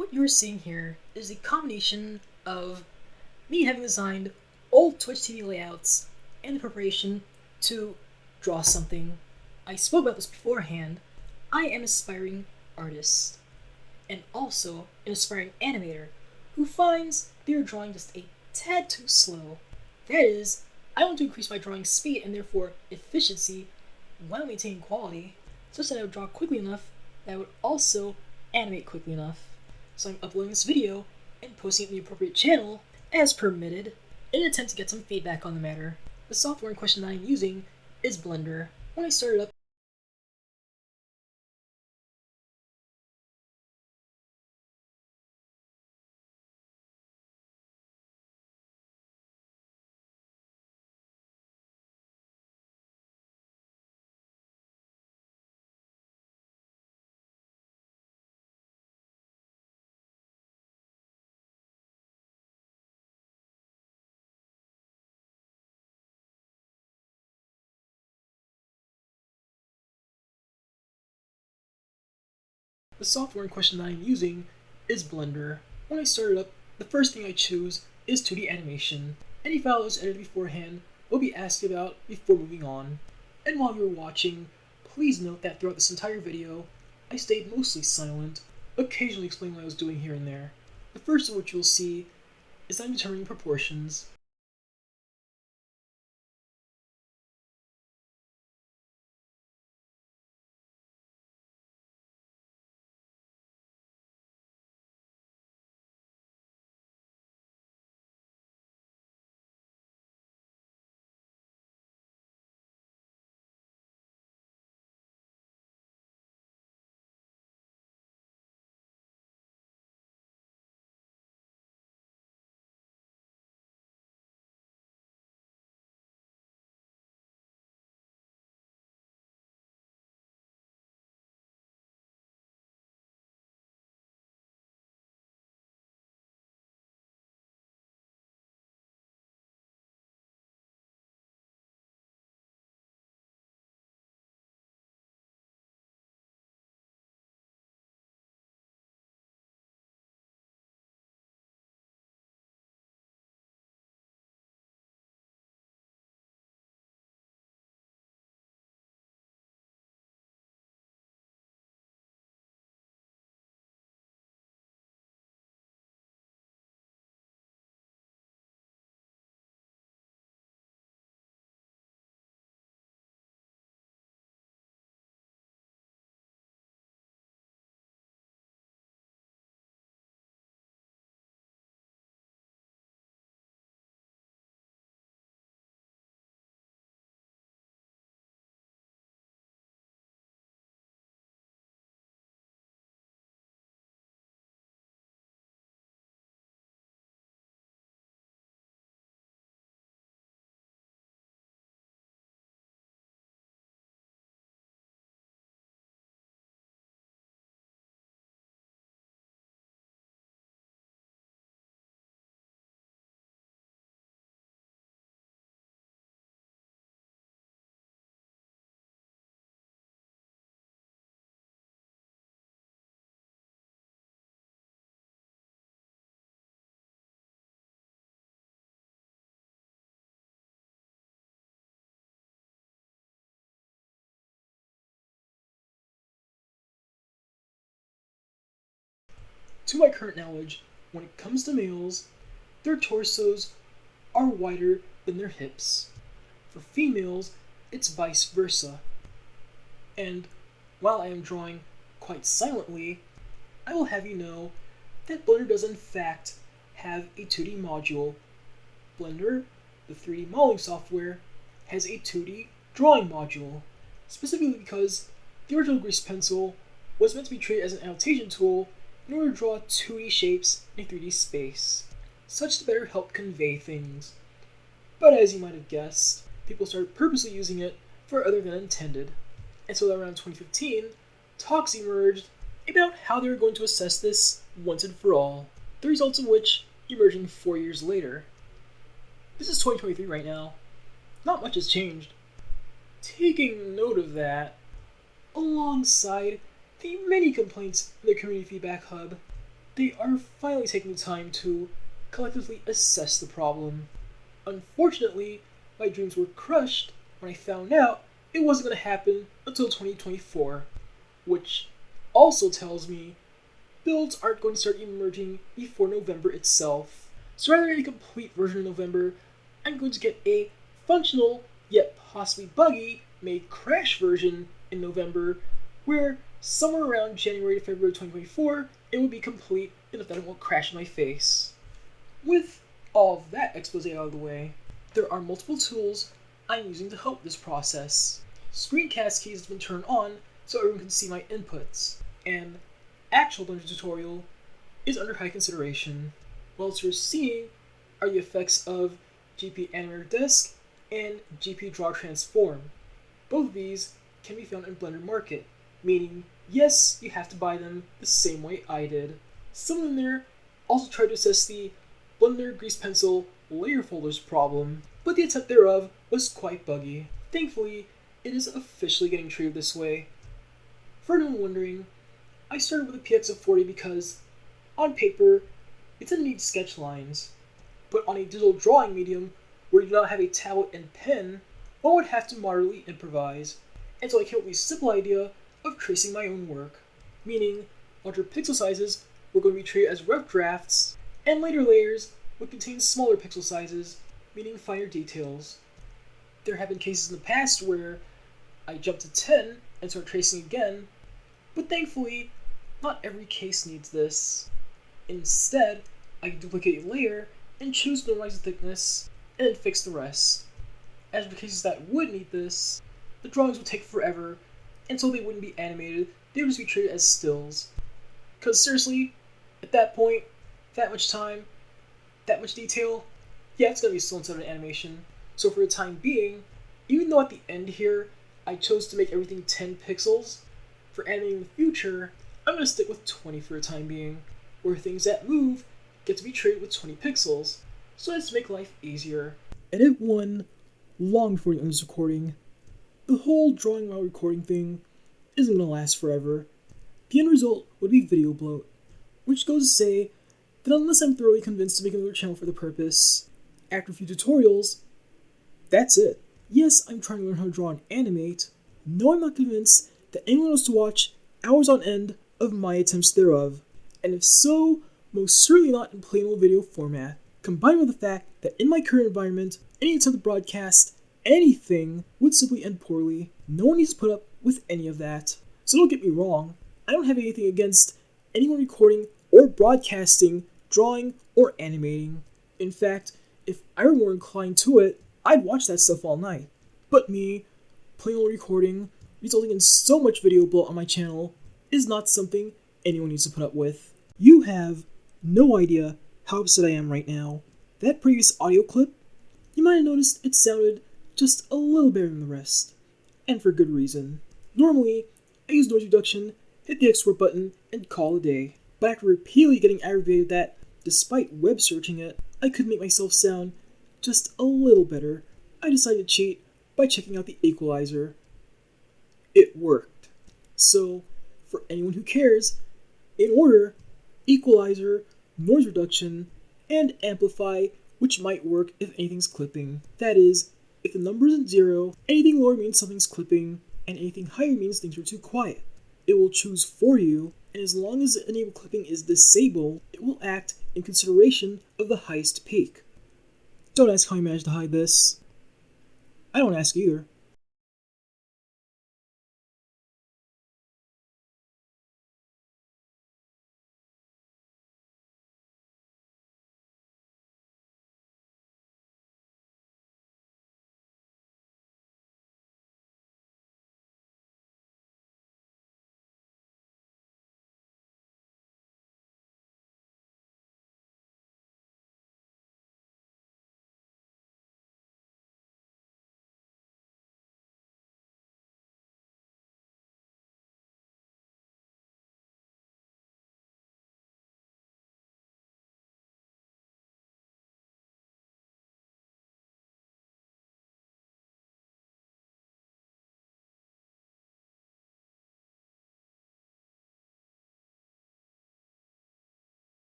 What you're seeing here is a combination of me having designed old Twitch TV layouts and the preparation to draw something. I spoke about this beforehand. I am an aspiring artist and also an aspiring animator who finds their drawing just a tad too slow. That is, I want to increase my drawing speed and therefore efficiency while maintaining quality, such that I would draw quickly enough that I would also animate quickly enough. So I'm uploading this video and posting it in the appropriate channel as permitted in an attempt to get some feedback on the matter. The software in question that I'm using is Blender. When I started up, the software in question that I'm using is Blender. When I started up, the first thing I choose is 2D animation. Any file that was edited beforehand will be asked about before moving on. And while you're watching, please note that throughout this entire video, I stayed mostly silent, occasionally explaining what I was doing here and there. The first of which you'll see is that I'm determining proportions. To my current knowledge, when it comes to males, their torsos are wider than their hips. For females, it's vice versa. And while I am drawing quite silently, I will have you know that Blender does in fact have a 2D module. Blender, the 3D modeling software, has a 2D drawing module, specifically because the original grease pencil was meant to be treated as an annotation tool in order to draw 2D shapes in a 3D space, such to better help convey things. But as you might have guessed, people started purposely using it for other than intended. And so around 2015, talks emerged about how they were going to assess this once and for all, the results of which emerging 4 years later. This is 2023 right now. Not much has changed. Taking note of that, alongside the many complaints in the Community Feedback Hub, they are finally taking the time to collectively assess the problem. Unfortunately, my dreams were crushed when I found out it wasn't going to happen until 2024, which also tells me builds aren't going to start emerging before November itself. So rather than a complete version of November, I'm going to get a functional, yet possibly buggy, made crash version in November, where somewhere around January to February 2024, it will be complete and then it won't crash in my face. With all of that expose out of the way, there are multiple tools I'm using to help this process. Screencast keys have been turned on so everyone can see my inputs, and actual Blender tutorial is under high consideration. What else you're seeing are the effects of GP Animator Desk and GP Draw Transform. Both of these can be found in Blender Market, meaning yes, you have to buy them the same way I did. Someone in there also tried to assess the Blender Grease Pencil layer folders problem, but the attempt thereof was quite buggy. Thankfully, it is officially getting treated this way. For anyone wondering, I started with a PX of 40 because, on paper, it didn't need sketch lines, but on a digital drawing medium where you do not have a tablet and pen, one would have to moderately improvise, and so I came up with the simple idea of tracing my own work, meaning larger pixel sizes were going to be treated as rough drafts, and later layers would contain smaller pixel sizes, meaning finer details. There have been cases in the past where I jumped to 10 and start tracing again, but thankfully, not every case needs this. Instead, I can duplicate a layer and choose to normalize the thickness, and then fix the rest. As for cases that would need this, the drawings would take forever, and so they wouldn't be animated, they would just be treated as stills. Because seriously, at that point, that much time, that much detail, yeah, it's gonna be still instead of an animation. So for the time being, even though at the end here, I chose to make everything 10 pixels, for animating in the future, I'm gonna stick with 20 for the time being, where things that move get to be treated with 20 pixels, so as to make life easier. Edit 1, long before the end of this recording, the whole drawing while recording thing isn't gonna last forever. The end result would be video bloat, which goes to say that unless I'm thoroughly convinced to make another channel for the purpose, after a few tutorials, that's it. Yes, I'm trying to learn how to draw and animate. No, I'm not convinced that anyone wants to watch hours on end of my attempts thereof, and if so, most certainly not in plain old video format. Combined with the fact that in my current environment, any attempt to broadcast anything would simply end poorly. No one needs to put up with any of that. So don't get me wrong, I don't have anything against anyone recording or broadcasting, drawing, or animating. In fact, if I were more inclined to it, I'd watch that stuff all night. But me, plain old recording, resulting in so much video bloat on my channel, is not something anyone needs to put up with. You have no idea how upset I am right now. That previous audio clip, you might have noticed it sounded just a little better than the rest, and for good reason. Normally, I use noise reduction, hit the export button, and call it a day. But after repeatedly getting aggravated that, despite web searching it, I could make myself sound just a little better, I decided to cheat by checking out the equalizer. It worked. So, for anyone who cares, in order, equalizer, noise reduction, and amplify, which might work if anything's clipping. That is, if the number isn't 0, anything lower means something's clipping, and anything higher means things are too quiet. It will choose for you, and as long as enable clipping is disabled, it will act in consideration of the highest peak. Don't ask how I managed to hide this. I don't ask either.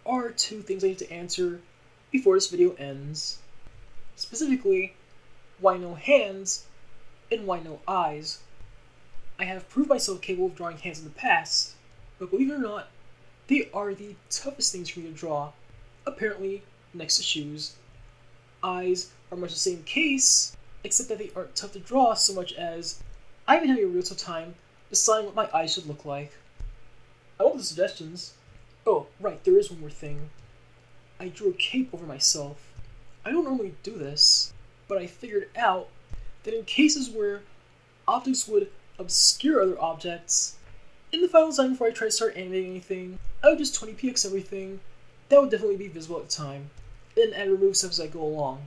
are two things I need to answer before this video ends. Specifically, why no hands and why no eyes? I have proved myself capable of drawing hands in the past, but believe it or not, they are the toughest things for me to draw, apparently next to shoes. Eyes are much the same case, except that they aren't tough to draw so much as I've been having a real tough time deciding what my eyes should look like. I want the suggestions. Oh, right, there is one more thing. I drew a cape over myself. I don't normally do this, but I figured out that in cases where objects would obscure other objects, in the final design before I try to start animating anything, I would just 20px everything. That would definitely be visible at the time, and add remove stuff as I go along.